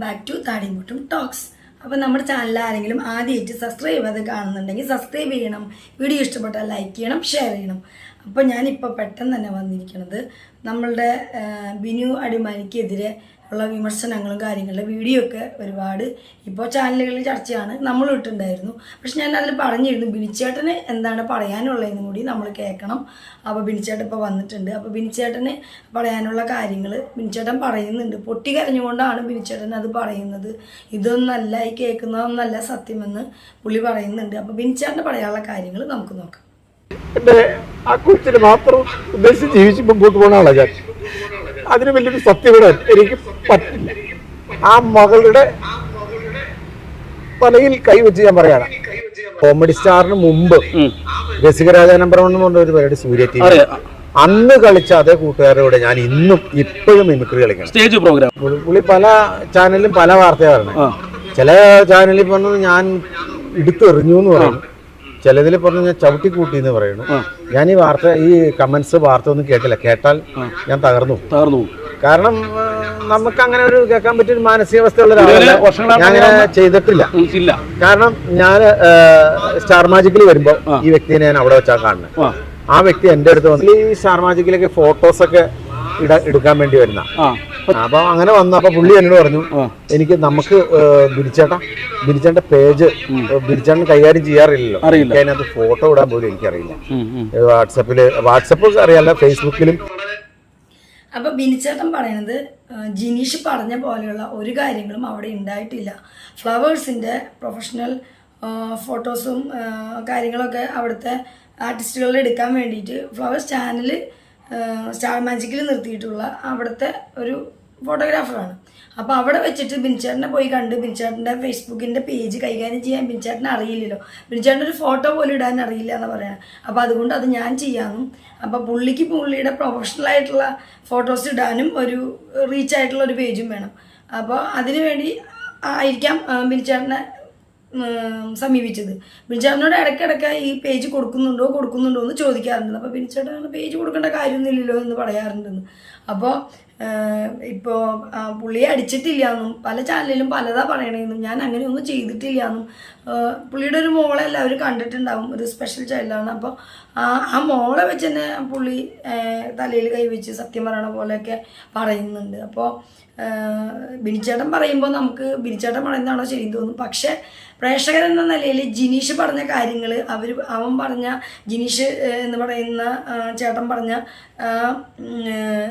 Back to താടിമുട്ടും talks. അപ്പോൾ നമ്മുടെ channel ആരെങ്കിലും ആദ്യമായിട്ട് സബ്സ്ക്രൈബ് ചെയ്ത് കാണുന്നുണ്ടെങ്കിൽ സബ്സ്ക്രൈബ് ചെയ്യണം, വീഡിയോ ഇഷ്ടപ്പെട്ടാൽ ലൈക്ക് ചെയ്യണം, ഷെയർ ചെയ്യണം. അപ്പോൾ ഞാനിപ്പോൾ പെട്ടെന്ന് തന്നെ വന്നിരിക്കുന്നത് നമ്മളുടെ ബിനു അടിമാലിക്കെതിരെ ഉള്ള വിമർശനങ്ങളും കാര്യങ്ങളുടെ വീഡിയോ ഒക്കെ ഒരുപാട് ഇപ്പോൾ ചാനലുകളിൽ ചർച്ചയാണ്, നമ്മൾ ഇട്ടുണ്ടായിരുന്നു. പക്ഷെ ഞാൻ അതിൽ പറഞ്ഞിരുന്നു ബിനിച്ചേട്ടന് എന്താണ് പറയാനുള്ളതെന്നും കൂടി നമ്മൾ കേൾക്കണം. അപ്പോൾ ബിനിച്ചേട്ടൻ ഇപ്പോൾ വന്നിട്ടുണ്ട്. അപ്പോൾ ബിനിച്ചേട്ടന് പറയാനുള്ള കാര്യങ്ങൾ ബിനിച്ചേട്ടൻ പറയുന്നുണ്ട്. പൊട്ടി കരഞ്ഞുകൊണ്ടാണ് ബിനിച്ചേട്ടൻ അത് പറയുന്നത്. ഇതൊന്നല്ല, ഈ കേൾക്കുന്നതൊന്നല്ല സത്യമെന്ന് പുള്ളി പറയുന്നുണ്ട്. അപ്പോൾ ബിനിച്ചേട്ടന് പറയാനുള്ള കാര്യങ്ങൾ നമുക്ക് നോക്കാം. എൻ്റെ ആ കൊച്ചിന് മാത്രം ഉദ്ദേശിച്ച് ജീവിച്ച് മുമ്പോട്ട് പോകുന്ന ആളാണ് ഞാൻ. അതിന് വലിയൊരു സത്യവിടാൻ എനിക്ക് പറ്റില്ല. ആ മകളുടെ തലയിൽ കൈവച്ച് ഞാൻ പറയാണ്, കോമഡി സ്റ്റാറിന് മുമ്പ് രസികരാജാനമ്പരം എന്ന് പറഞ്ഞ ഒരു പരിപാടി സൂര്യ ടി വി അന്ന് കളിച്ച അതേ കൂട്ടുകാരോടെ ഞാൻ ഇന്നും ഇപ്പോഴും മിമിക്രി കളിക്കണം. സ്റ്റേജ് പ്രോഗ്രാം പുള്ളി പല ചാനലിലും പല വാർത്തയാണ്. ചില ചാനലിൽ പറഞ്ഞത് ഞാൻ എടുത്തെറിഞ്ഞു എന്ന് പറയുന്നു, ചിലതിൽ പറഞ്ഞു ഞാൻ ചവിട്ടിക്കൂട്ടി എന്ന് പറയുന്നു. ഞാൻ ഈ കമന്റ്സ് വാർത്ത ഒന്നും കേട്ടില്ല. കേട്ടാൽ ഞാൻ തകർന്നു. കാരണം നമുക്ക് അങ്ങനെ ഒരു കേൾക്കാൻ പറ്റിയ മാനസികാവസ്ഥയുള്ള ഒരാളല്ല. ഞാൻ അങ്ങനെ ചെയ്തിട്ടില്ല. കാരണം ഞാൻ സ്റ്റാർ മാജിക്കിൽ വരുമ്പോ ഈ വ്യക്തിയെ ഞാൻ അവിടെ വെച്ചാൽ കാണുന്നത്. ആ വ്യക്തി എന്റെ അടുത്ത് വന്നു ഈ സ്റ്റാർ മാജിക്കിലൊക്കെ ഫോട്ടോസൊക്കെ എടുക്കാൻ വേണ്ടി വരുന്ന. അപ്പൊ അങ്ങനെ വന്നു. അപ്പൊ പുള്ളി എന്നോട് പറഞ്ഞു, നമുക്ക് ബിനിച്ചേട്ടന്റെ പേജ് ബിനിച്ചേട്ടൻ കൈകാര്യം ചെയ്യാറില്ലല്ലോ, അതിനകത്ത് ഫോട്ടോ ഇടാൻ പോലും എനിക്കറിയില്ല. വാട്സപ്പ് അറിയാല്ല, ഫേസ്ബുക്കിലും. അപ്പൊ ബിനിച്ചേട്ടൻ പറയുന്നത് ജിനീഷ് പറഞ്ഞ പോലെയുള്ള ഒരു കാര്യങ്ങളും അവിടെ ഉണ്ടായിട്ടില്ല. ഫ്ലവേഴ്സിന്റെ പ്രൊഫഷണൽ ഫോട്ടോസും കാര്യങ്ങളൊക്കെ അവിടുത്തെ ആർട്ടിസ്റ്റുകളിൽ എടുക്കാൻ വേണ്ടിയിട്ട് ഫ്ലവേഴ്സ് ചാനൽ സ്റ്റാർ മാജിക്കിൽ നിർത്തിയിട്ടുള്ള അവിടുത്തെ ഒരു ഫോട്ടോഗ്രാഫറാണ്. അപ്പോൾ അവിടെ വെച്ചിട്ട് ബിനിച്ചേട്ടനെ പോയി കണ്ട് ബിനിച്ചേട്ടൻ്റെ ഫേസ്ബുക്കിൻ്റെ പേജ് കൈകാര്യം ചെയ്യാൻ ബിനിച്ചേട്ടനെ അറിയില്ലല്ലോ, ബിനിച്ചേട്ടൻ ഒരു ഫോട്ടോ പോലും ഇടാൻ അറിയില്ല എന്ന് പറയണം. അപ്പോൾ അതുകൊണ്ട് അത് ഞാൻ ചെയ്യാമെന്നും, അപ്പോൾ പുള്ളിയുടെ പ്രൊഫഷണലായിട്ടുള്ള ഫോട്ടോസ് ഇടാനും ഒരു റീച്ചായിട്ടുള്ള ഒരു പേജും വേണം. അപ്പോൾ അതിനു വേണ്ടി ആയിരിക്കാം ബിനിച്ചേട്ടനെ സമീപിച്ചത്. ബിനിച്ചേട്ടനോട് ഇടയ്ക്കിടയ്ക്ക് ഈ പേജ് കൊടുക്കുന്നുണ്ടോ എന്ന് ചോദിക്കാറുണ്ട്. അപ്പോൾ ബിനിച്ചേട്ടൻ പേജ് കൊടുക്കേണ്ട കാര്യമൊന്നുമില്ലല്ലോ എന്ന് പറയാറുണ്ടെന്ന്. അപ്പോൾ ഇപ്പോൾ പുള്ളിയെ അടിച്ചിട്ടില്ല എന്നും പല ചാനലിലും പലതാ പറയണതെന്നും ഞാൻ അങ്ങനെയൊന്നും ചെയ്തിട്ടില്ല എന്നും. പുള്ളിയുടെ ഒരു മോളെ എല്ലാവരും കണ്ടിട്ടുണ്ടാവും, ഒരു സ്പെഷ്യൽ ചൈൽഡാണ്. അപ്പോൾ ആ മോളെ വെച്ച് തന്നെ പുള്ളി തലയിൽ കൈവച്ച് സത്യം പറയണ പോലെയൊക്കെ പറയുന്നുണ്ട്. അപ്പോൾ ബിനിച്ചേട്ടൻ പറയുമ്പോൾ നമുക്ക് ബിനിച്ചേട്ടൻ പറയുന്നതാണോ ശരി തോന്നും. പക്ഷേ പ്രേക്ഷകരെന്ന നിലയിൽ ജിനീഷ് പറഞ്ഞ കാര്യങ്ങൾ അവൻ പറഞ്ഞ ജിനീഷ് എന്ന് പറയുന്ന ചേട്ടൻ പറഞ്ഞ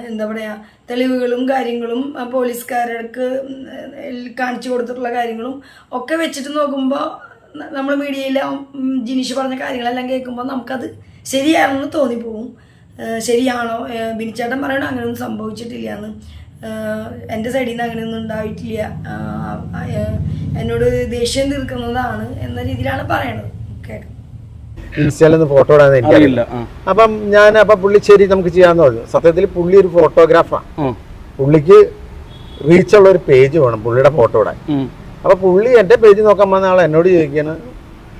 എന്താ പറയുക തെളിവുകളും കാര്യങ്ങളും പോലീസുകാർക്ക് കാണിച്ചു കൊടുത്തിട്ടുള്ള കാര്യങ്ങളും ഒക്കെ വെച്ചിട്ട് നോക്കുമ്പോൾ നമ്മൾ മീഡിയയിൽ ജിനീഷ് പറഞ്ഞ കാര്യങ്ങളെല്ലാം കേൾക്കുമ്പോൾ നമുക്കത് ശരിയാണെന്ന് തോന്നിപ്പോവും. ശരിയാണോ ബിനിച്ചേട്ടൻ പറയണോ അങ്ങനെയൊന്നും സംഭവിച്ചിട്ടില്ല എന്ന്, എൻ്റെ സൈഡിൽ നിന്ന് അങ്ങനെയൊന്നും ഉണ്ടായിട്ടില്ല, എന്നോട് ദേഷ്യം തീർക്കുന്നതാണ് എന്ന രീതിയിലാണ് പറയണത്. ഇൻസ്റ്റയിൽ നിന്ന് ഫോട്ടോ ഇടാൻ എനിക്കറിയില്ല. അപ്പം പുള്ളി ശരി നമുക്ക് ചെയ്യാന്ന് പറഞ്ഞു. സത്യത്തിൽ പുള്ളി ഒരു ഫോട്ടോഗ്രാഫറാണ്. പുള്ളിക്ക് റീച്ചുള്ള ഒരു പേജ് വേണം പുള്ളിയുടെ ഫോട്ടോ ഇടാൻ. അപ്പൊ പുള്ളി എന്റെ പേജ് നോക്കാൻ വന്ന ആൾ എന്നോട് ചോദിക്കാണ്,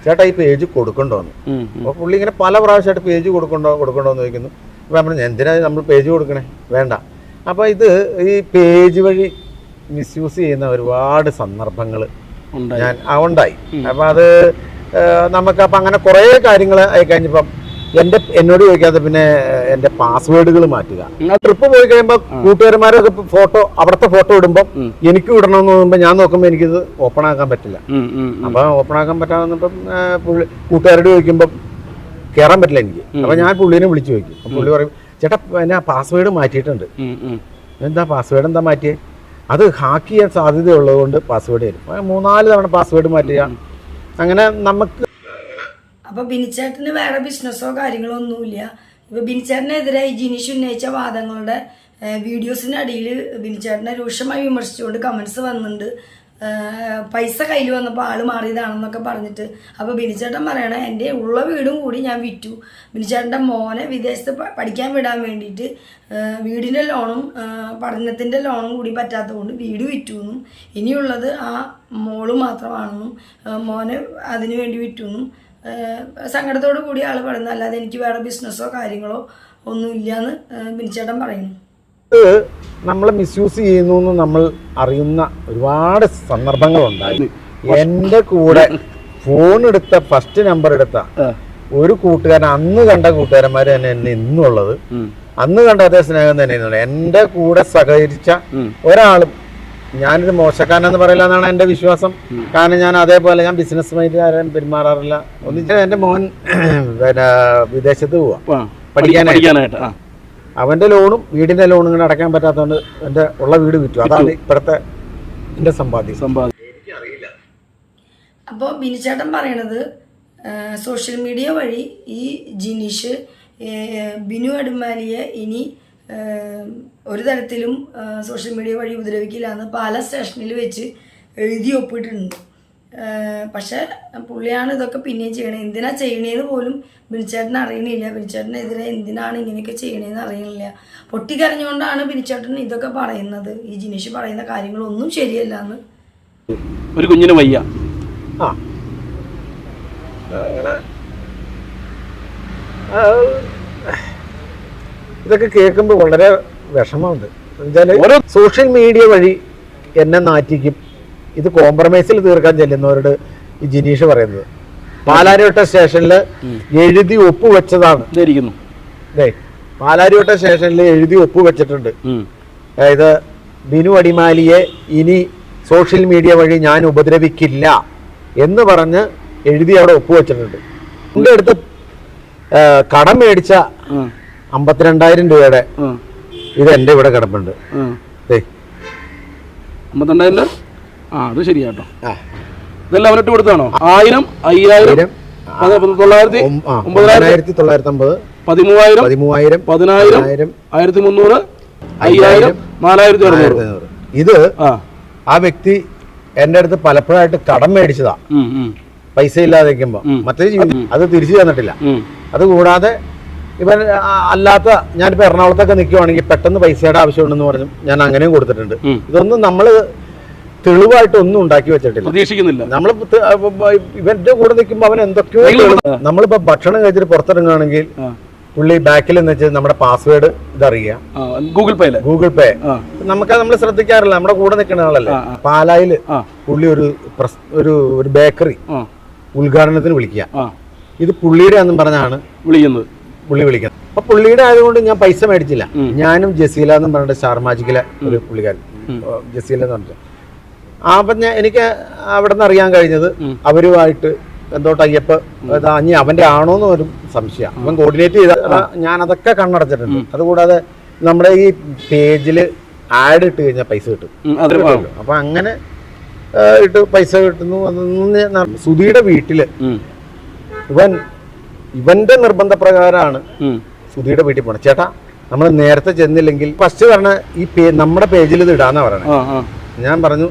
ചേട്ടാ ഈ പേജ് കൊടുക്കണ്ടോന്ന്. അപ്പൊ പുള്ളി ഇങ്ങനെ പല പ്രാവശ്യമായിട്ട് പേജ് കൊടുക്കണ്ടോന്ന് ചോദിക്കുന്നു. അപ്പൊ നമ്മൾ എന്തിനാ നമ്മൾ പേജ് കൊടുക്കണേ, വേണ്ട. അപ്പൊ ഇത് ഈ പേജ് വഴി മിസ്യൂസ് ചെയ്യുന്ന ഒരുപാട് സന്ദർഭങ്ങൾ ഉണ്ടായി. അപ്പൊ അത് നമുക്കപ്പം അങ്ങനെ കുറേ കാര്യങ്ങൾ ആയി കഴിഞ്ഞപ്പം എന്നോട് ചോദിക്കാതെ പിന്നെ എൻ്റെ പാസ്വേഡുകൾ മാറ്റുക. ട്രിപ്പ് പോയി കഴിയുമ്പോൾ കൂട്ടുകാരന്മാരൊക്കെ അവിടുത്തെ ഫോട്ടോ ഇടുമ്പോൾ എനിക്ക് ഇടണമെന്ന് തോന്നുമ്പോൾ ഞാൻ നോക്കുമ്പോൾ എനിക്കിത് ഓപ്പൺ ആക്കാൻ പറ്റില്ല. അപ്പൊ ഓപ്പൺ ആക്കാൻ പറ്റാന്നിപ്പം കൂട്ടുകാരോട് ചോദിക്കുമ്പോൾ കയറാൻ പറ്റില്ല എനിക്ക്. അപ്പൊ ഞാൻ പുള്ളിനെ വിളിച്ചു ചോദിക്കും. അപ്പൊ പുള്ളി പറയും, ചേട്ടാ ഞാൻ പാസ്വേഡ് മാറ്റിയിട്ടുണ്ട്. എന്താ പാസ്വേഡ് എന്താ മാറ്റിയത്? അത് ഹാക്ക് ചെയ്യാൻ സാധ്യതയുള്ളത് കൊണ്ട് പാസ്വേഡ് തരും. 3-4 തവണ പാസ്വേഡ് മാറ്റുക. അങ്ങനെ നമുക്ക് അപ്പോൾ ബിനിച്ചേട്ടന് വേറെ ബിസിനസ്സോ കാര്യങ്ങളോ ഒന്നുമില്ല. ഇപ്പോൾ ബിനിച്ചേട്ടനെതിരെ ജിനീഷ് ഉന്നയിച്ച വാദങ്ങളുടെ വീഡിയോസിൻ്റെ അടിയിൽ ബിനിച്ചേട്ടനെ രൂക്ഷമായി വിമർശിച്ചുകൊണ്ട് കമൻസ് വന്നിട്ടുണ്ട്. പൈസ കയ്യിൽ വന്നപ്പോൾ ആൾ മാറിയതാണെന്നൊക്കെ പറഞ്ഞിട്ട്. അപ്പോൾ ബിനിച്ചേട്ടൻ പറയണേ, എൻ്റെ ഉള്ള വീടും കൂടി ഞാൻ വിറ്റു. ബിനിച്ചേട്ടൻ്റെ മോനെ വിദേശത്ത് പഠിക്കാൻ വിടാൻ വേണ്ടിയിട്ട് വീടിൻ്റെ ലോണും പഠനത്തിൻ്റെ ലോണും കൂടി പറ്റാത്തതുകൊണ്ട് വീട് വിറ്റു എന്നും, ഇനിയുള്ളത് ആ മോള് മാത്രമാണെന്നും മോനെ അതിനു വേണ്ടി വിറ്റു എന്നും സങ്കടത്തോടു കൂടി ആൾ പറയുന്നു. അല്ലാതെ എനിക്ക് വേറെ ബിസിനസ്സോ കാര്യങ്ങളോ ഒന്നുമില്ല എന്ന് ബിനിച്ചേട്ടൻ പറയുന്നു. ഇത് നമ്മൾ മിസ്യൂസ് ചെയ്യുന്നു എന്ന് നമ്മൾ അറിയുന്ന ഒരുപാട് സന്ദർഭങ്ങളുണ്ടായി. എൻ്റെ കൂടെ ഫോൺ എടുത്ത ഫസ്റ്റ് നമ്പർ എടുത്ത ഒരു കൂട്ടുകാരൻ, അന്ന് കണ്ട കൂട്ടുകാരന്മാർ തന്നെ എന്നെ ഇന്നുള്ളത്, അന്ന് കണ്ട അതേ സ്നേഹം തന്നെ ഇന്നുള്ളത്. എൻ്റെ കൂടെ സഹകരിച്ച ഒരാളും ഞാനൊരു മോശക്കാരനെന്ന് പറയില്ല എന്നാണ് എൻ്റെ വിശ്വാസം. കാരണം ഞാൻ അതേപോലെ ഞാൻ ബിസിനസ് മൈൻഡ് ആരും പെരുമാറാറില്ല. ഒന്നിച്ച് എൻ്റെ മോൻ പിന്നെ വിദേശത്ത് പോവാ പഠിക്കാനായിട്ട്. അവൻ്റെ ലോണും വീടിൻ്റെ ലോണും ഇങ്ങനെ അടയ്ക്കാൻ പറ്റാത്തതുകൊണ്ട് എൻ്റെ ഉള്ള വീട് വിറ്റു. അതാണ് ഇപ്പോഴത്തെ എൻ്റെ സമ്പാദ്യം. എനിക്കറിയില്ല. അപ്പോൾ ബിനിച്ചേട്ടൻ പറയണത് സോഷ്യൽ മീഡിയ വഴി ഈ ജിനീഷ് ബിനു അടിമാലിയെ ഇനി ഒരു തരത്തിലും സോഷ്യൽ മീഡിയ വഴി ഉപദ്രവിക്കില്ല എന്ന് പാല സ്റ്റേഷനിൽ വെച്ച് എഴുതി ഒപ്പിട്ടിട്ടുണ്ട്. പക്ഷെ പുള്ളിയാണ് ഇതൊക്കെ പിന്നെയും ചെയ്യണത്. എന്തിനാ ചെയ്യണേന്ന് പോലും ബിനിച്ചേട്ടൻ അറിയണില്ല. ബിനിച്ചേട്ടനെതിരെ എന്തിനാണ് ഇങ്ങനെയൊക്കെ ചെയ്യണേന്ന് അറിയണില്ല. പൊട്ടിക്കരഞ്ഞുകൊണ്ടാണ് ബിനിച്ചേട്ടൻ ഇതൊക്കെ പറയുന്നത്. ഈ ജിനീഷ് പറയുന്ന കാര്യങ്ങളൊന്നും ശരിയല്ല എന്ന്. ഒരു കുഞ്ഞിന് വയ്യ. ഇതൊക്കെ കേൾക്കുമ്പോൾ വളരെ വിഷമമുണ്ട്. എന്നുവെച്ചാൽ സോഷ്യൽ മീഡിയ വഴി എന്നെ നാറ്റിക്കും, ഇത് കോംപ്രമൈസിൽ തീർക്കാൻ ചെല്ലുന്നവരോട് ഈ ജിനീഷ് പറയുന്നത്. പാലാരിവട്ട സ്റ്റേഷനിൽ എഴുതി ഒപ്പുവെച്ചതാണ്. പാലാരിവട്ട സ്റ്റേഷനിൽ എഴുതി ഒപ്പുവെച്ചിട്ടുണ്ട്. അതായത് ബിനു അടിമാലിയെ ഇനി സോഷ്യൽ മീഡിയ വഴി ഞാൻ ഉപദ്രവിക്കില്ല എന്ന് പറഞ്ഞ് എഴുതി അവിടെ ഒപ്പുവെച്ചിട്ടുണ്ട്. എൻ്റെ അടുത്ത് കടം മേടിച്ച 52,000 രൂപയുടെ ഇത് എൻ്റെ ഇവിടെ കിടപ്പുണ്ട്. 52,000. അത് ശരിയാട്ടോ. ഇതെല്ലാം അവനിട്ട് കൊടുത്താണോ? 1000, 5000, 9,950, 13,000, 10,000, 1,300, 5,000, 4,600. ഇത് ആ വ്യക്തി എൻ്റെ അടുത്ത് പലപ്പോഴായിട്ട് കടം മേടിച്ചതാ പൈസ ഇല്ലാതെ വെക്കുമ്പോ. മറ്റേ അത് തിരിച്ചു തന്നിട്ടില്ല. അതുകൂടാതെ ഇവൻ അല്ലാത്ത ഞാനിപ്പോ എറണാകുളത്തൊക്കെ നിൽക്കുവാണെങ്കിൽ പെട്ടെന്ന് പൈസയുടെ ആവശ്യമുണ്ടെന്ന് പറഞ്ഞു ഞാൻ അങ്ങനെയും കൊടുത്തിട്ടുണ്ട്. ഇതൊന്നും നമ്മള് തെളിവായിട്ട് ഒന്നും ഉണ്ടാക്കി വെച്ചിട്ടില്ല, പ്രതീക്ഷിക്കുന്നില്ല. നമ്മൾ ഇവന്റെ കൂടെ നിൽക്കുമ്പോ അവൻ എന്തൊക്കെയോ. നമ്മളിപ്പോ ഭക്ഷണം കഴിച്ചിട്ട് പുറത്തിറങ്ങുകയാണെങ്കിൽ പുള്ളി ബാക്കിൽ എന്ന് വെച്ചാൽ നമ്മുടെ പാസ്വേഡ് ഇതറിയാം, ഗൂഗിൾ പേ നമുക്ക് നമ്മൾ ശ്രദ്ധിക്കാറില്ല. നമ്മുടെ കൂടെ നിൽക്കുന്ന ആളല്ലേ. പാലായില് പുള്ളി ഒരു ബേക്കറി ഉദ്ഘാടനത്തിന് വിളിക്കുക. ഇത് പുള്ളിയുടെ എന്നും പറഞ്ഞാണ് പുള്ളി വിളിക്കുന്നത്. അപ്പൊ പുള്ളിയുടെ ആയതുകൊണ്ട് ഞാൻ പൈസ മേടിച്ചില്ല. ഞാനും ജസീല എന്നും പറഞ്ഞിട്ട് സ്റ്റാർ മാജിക്കിലെ ഒരു പുള്ളിക്കാരൻ, ജസീല എന്ന് പറഞ്ഞിട്ട്. അപ്പൊ എനിക്ക് അവിടെ നിന്ന് അറിയാൻ കഴിഞ്ഞത് അവരുമായിട്ട് എന്തോ ടൈപ്പ് ഇനി അവന്റെ ആണോന്ന് ഒരു സംശയം. അവൻ കോർഡിനേറ്റ് ചെയ്ത ഞാൻ അതൊക്കെ കണ്ണടച്ചിട്ടുണ്ട്. അതുകൂടാതെ നമ്മുടെ ഈ പേജില് ആഡ് ഇട്ട് കഴിഞ്ഞാൽ പൈസ കിട്ടും. അപ്പൊ അങ്ങനെ ഇട്ട് പൈസ കിട്ടുന്നു. സുധിയുടെ വീട്ടില് ഇവന്റെ നിർബന്ധപ്രകാരമാണ് സുധിയുടെ വീട്ടിൽ പോണത്. ചേട്ടാ നമ്മൾ നേരത്തെ ചെന്നില്ലെങ്കിൽ ഫസ്റ്റ് പറഞ്ഞ ഈ നമ്മുടെ പേജിൽ ഇത് ഇടാന്നാ പറയണേ. ഞാൻ പറഞ്ഞു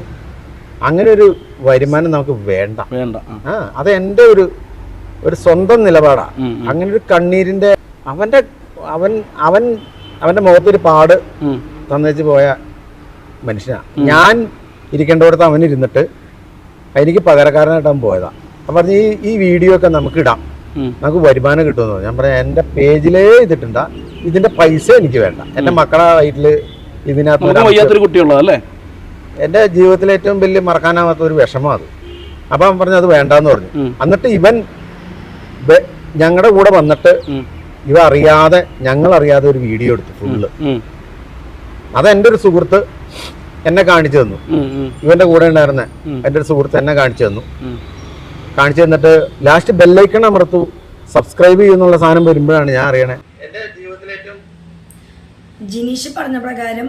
അങ്ങനെ ഒരു വരുമാനം നമുക്ക് വേണ്ട. അത് എൻ്റെ ഒരു സ്വന്തം നിലപാടാ. അങ്ങനെ ഒരു കണ്ണീരിന്റെ അവന്റെ മുഖത്തൊരു പാട് തന്നേച്ച് പോയ മനുഷ്യനാ. ഞാൻ ഇരിക്കേണ്ടടുത്ത് അവൻ ഇരുന്നിട്ട് എനിക്ക് പകരക്കാരനായിട്ട് അവൻ പോയതാ. അപ്പം പറഞ്ഞ് ഈ വീഡിയോ ഒക്കെ നമുക്ക് ഇടാം, നമുക്ക് വരുമാനം കിട്ടുമെന്ന്. ഞാൻ പറയാം എൻ്റെ പേജിലേ ഇതിട്ടുണ്ട, ഇതിന്റെ പൈസ എനിക്ക് വേണ്ട. എൻ്റെ മക്കളെ വയറ്റില് ഇതിനകത്ത് കുട്ടിയുള്ളതല്ലേ. എൻ്റെ ജീവിതത്തിലെ ഏറ്റവും വലിയ മറക്കാനാവാത്ത ഒരു വിഷമം അത്. അപ്പം അവൻ പറഞ്ഞു അത് വേണ്ടാന്ന് പറഞ്ഞു. എന്നിട്ട് ഇവൻ ഞങ്ങളുടെ കൂടെ വന്നിട്ട് ഇവ അറിയാതെ ഞങ്ങളറിയാതെ ഒരു വീഡിയോ എടുത്തു ഫുള്ള്. അതെൻ്റെ ഒരു സുഹൃത്ത് എന്നെ കാണിച്ചു തന്നു. ഇവന്റെ കൂടെ ഉണ്ടായിരുന്ന എൻ്റെ ഒരു സുഹൃത്ത് എന്നെ കാണിച്ചു തന്നിട്ട് ലാസ്റ്റ് ബെല്ലൈക്കൺ അമർത്തു, സബ്സ്ക്രൈബ് ചെയ്യുന്നുള്ള സാധനം വരുമ്പോഴാണ് ഞാൻ അറിയണേ. എൻ്റെ ജീവിതത്തിലെ ഏറ്റവും ജിനീഷ് പറഞ്ഞ പ്രകാരം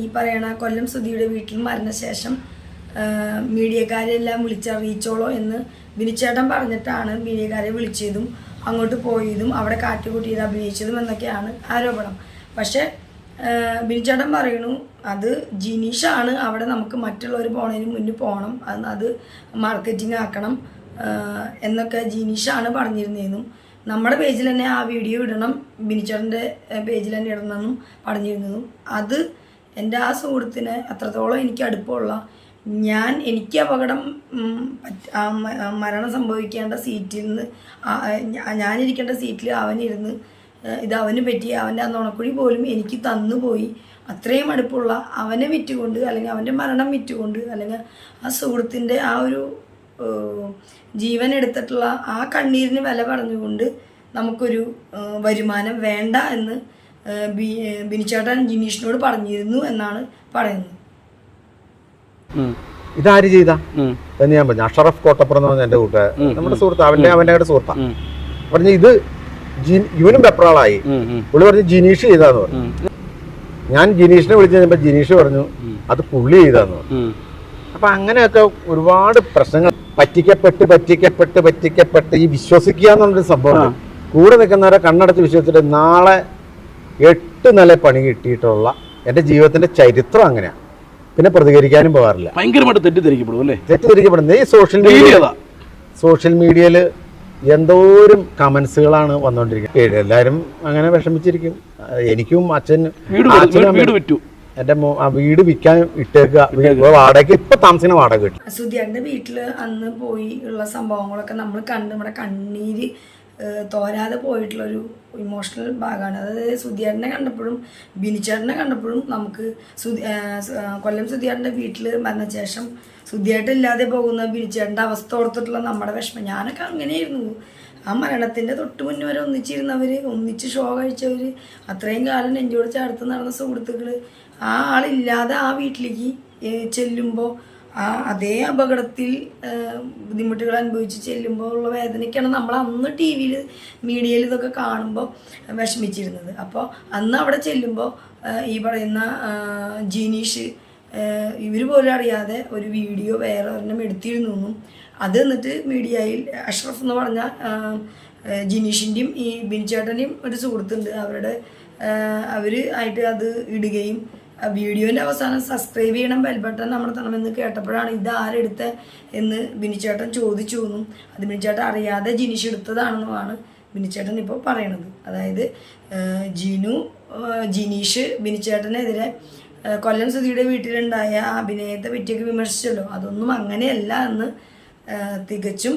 ഈ പറയണ കൊല്ലം സുധിയുടെ വീട്ടിൽ മരണശേഷം മീഡിയക്കാരെല്ലാം വിളിച്ചറിയിച്ചോളോ എന്ന് ബിനിച്ചേട്ടൻ പറഞ്ഞിട്ടാണ് മീഡിയക്കാരെ വിളിച്ചതും അങ്ങോട്ട് പോയതും അവിടെ കാറ്റുകൂട്ടിയത് അഭിനയിച്ചതും എന്നൊക്കെയാണ് ആരോപണം. പക്ഷേ ബിനിച്ചേട്ടൻ പറയണു അത് ജിനീഷാണ് അവിടെ നമുക്ക് മറ്റുള്ളവർ പോണതിന് മുന്നിൽ പോകണം, അത് മാർക്കറ്റിംഗ് ആക്കണം എന്നൊക്കെ ജിനീഷാണ് പറഞ്ഞിരുന്നതെന്നും നമ്മുടെ പേജിൽ തന്നെ ആ വീഡിയോ ഇടണം, ബിനിച്ചേട്ടൻ്റെ പേജിൽ തന്നെ ഇടണമെന്നും പറഞ്ഞിരുന്നതും അത് എൻ്റെ ആ സുഹൃത്തിന് അത്രത്തോളം എനിക്ക് അടുപ്പമുള്ള എനിക്ക് അപകടം മരണം സംഭവിക്കേണ്ട സീറ്റിൽ നിന്ന് ഞാനിരിക്കേണ്ട സീറ്റിൽ അവനിരുന്ന് ഇത് അവന് പറ്റി, അവൻ്റെ ആ നുണക്കുഴി പോലും എനിക്ക് തന്നുപോയി, അത്രയും അടുപ്പുള്ള അവനെ വിറ്റുകൊണ്ട് അല്ലെങ്കിൽ അവൻ്റെ മരണം വിറ്റുകൊണ്ട് അല്ലെങ്കിൽ ആ സുഹൃത്തിൻ്റെ ആ ഒരു ജീവൻ എടുത്തിട്ടുള്ള ആ കണ്ണീരിന് വില പറഞ്ഞുകൊണ്ട് നമുക്കൊരു വരുമാനം വേണ്ട എന്ന് ബിനിച്ചേട്ടൻ ജിനീഷിനോട് പറഞ്ഞിരുന്നു എന്നാണ് പറയുന്നത്. ഇതാര് ചെയ്താ എന്ന് ഞാൻ പറഞ്ഞു. അഷറഫ് കോട്ടപ്പുറം എന്ന് പറഞ്ഞ എൻ്റെ കൂട്ടുകാരൻ, നമ്മുടെ സുഹൃത്ത്, അവൻ്റെ സുഹൃത്താണ്. പറഞ്ഞു ഇത് ഇവനും വെപ്രാളായി. പുള്ളി പറഞ്ഞു ജിനീഷ് ചെയ്താന്ന് പറഞ്ഞു. ഞാൻ ജിനീഷിനെ വിളിച്ചു കഴിഞ്ഞപ്പോൾ ജിനീഷ് പറഞ്ഞു അത് പുള്ളി ചെയ്താന്ന് പറഞ്ഞു. അപ്പൊ അങ്ങനെയൊക്കെ ഒരുപാട് പ്രശ്നങ്ങൾ പറ്റിക്കപ്പെട്ട് ഈ വിശ്വസിക്കുക എന്നുള്ളൊരു സംഭവം. കൂടെ നിൽക്കുന്നവരെ കണ്ണടച്ച് വിശ്വസിച്ചിട്ട് നാളെ 8 നില പണി കിട്ടിയിട്ടുള്ള എൻ്റെ ജീവിതത്തിന്റെ ചരിത്രം അങ്ങനെയാണ്. പിന്നെ പ്രതികരിക്കാനും പോകാറില്ല. ഭയങ്കരമായിട്ട് തെറ്റിദ്ധരിക്കപ്പെടും അല്ലേ? തെറ്റിദ്ധരിക്കപ്പെടുന്നത് ഈ സോഷ്യൽ മീഡിയയിൽ എന്തോരം കമന്റ്സുകളാണ് വന്നുകൊണ്ടിരിക്കുന്നത്. എല്ലാവരും അങ്ങനെ വിഷമിച്ചിരിക്കും. എനിക്കും അച്ഛനും എന്റെ വീട് വിൽക്കാൻ ഇട്ടേക്കുക, വാടക ഇപ്പൊ താമസിക്കുന്ന വാടക കിട്ടും. സുധിയേട്ടൻ്റെ വീട്ടിൽ അന്ന് പോയി ഉള്ള സംഭവങ്ങളൊക്കെ നമ്മൾ കണ്ട് നമ്മുടെ കണ്ണീര് തോരാതെ പോയിട്ടുള്ളൊരു ഇമോഷണൽ ഭാഗമാണ്. അതായത് സുധിയേട്ടനെ കണ്ടപ്പോഴും ബിനിച്ചേട്ടനെ കണ്ടപ്പോഴും നമുക്ക് കൊല്ലം സുധിയേട്ടൻ്റെ വീട്ടിൽ മരണശേഷം സുധിയേട്ടൻ ഇല്ലാതെ പോകുന്ന ബിനിച്ചേട്ടൻ്റെ അവസ്ഥ ഓർത്തിട്ടുള്ള നമ്മുടെ വിഷമം. ഞാനൊക്കെ അങ്ങനെയായിരുന്നു. ആ മരണത്തിൻ്റെ തൊട്ട് മുന്നേ വരെ ഒന്നിച്ചിരുന്നവർ, ഒന്നിച്ച് ഷോ കഴിച്ചവർ, അത്രയും കാലം നെഞ്ചോട് ചേർത്ത് നടന്ന സുഹൃത്തുക്കൾ, ആ ആളില്ലാതെ ആ വീട്ടിലേക്ക് ചെല്ലുമ്പോൾ ആ അതേ അപകടത്തിൽ ബുദ്ധിമുട്ടുകൾ അനുഭവിച്ച് ചെല്ലുമ്പോൾ ഉള്ള വേദനയ്ക്കാണ് നമ്മൾ അന്ന് ടി വിയിൽ മീഡിയയിൽ ഇതൊക്കെ കാണുമ്പോൾ വിഷമിച്ചിരുന്നത്. അപ്പോൾ അന്ന് അവിടെ ചെല്ലുമ്പോൾ ഈ പറയുന്ന ജിനീഷ് ഇവർ പോലും അറിയാതെ ഒരു വീഡിയോ വേറെ ഒരെണ്ണം എടുത്തിരുന്നു എന്നും അത് എന്നിട്ട് മീഡിയയിൽ അഷ്റഫ് എന്ന് പറഞ്ഞ ജിനീഷിൻ്റെയും ഈ ബിനിച്ചേട്ടൻ്റെയും ഒരു സുഹൃത്തുണ്ട്, അവർ ആയിട്ട് അത് ഇടുകയും വീഡിയോൻ്റെ അവസാനം സബ്സ്ക്രൈബ് ചെയ്യണം, ബെൽ ബട്ടൺ അമർത്തണമെന്ന് കേട്ടപ്പോഴാണ് ഇത് ആരെടുത്ത എന്ന് ബിനിച്ചേട്ടൻ ചോദിച്ചു എന്നും അത് ബിനിച്ചേട്ടൻ അറിയാതെ ജിനീഷ് എടുത്തതാണെന്നുമാണ് ബിനിച്ചേട്ടൻ ഇപ്പോൾ പറയണത്. അതായത് ജിനീഷ് ബിനിച്ചേട്ടനെതിരെ കൊല്ലം സുധിയുടെ വീട്ടിലുണ്ടായ അഭിനയത്തെ പറ്റിയൊക്കെ വിമർശിച്ചല്ലോ, അതൊന്നും അങ്ങനെയല്ല എന്ന് തികച്ചും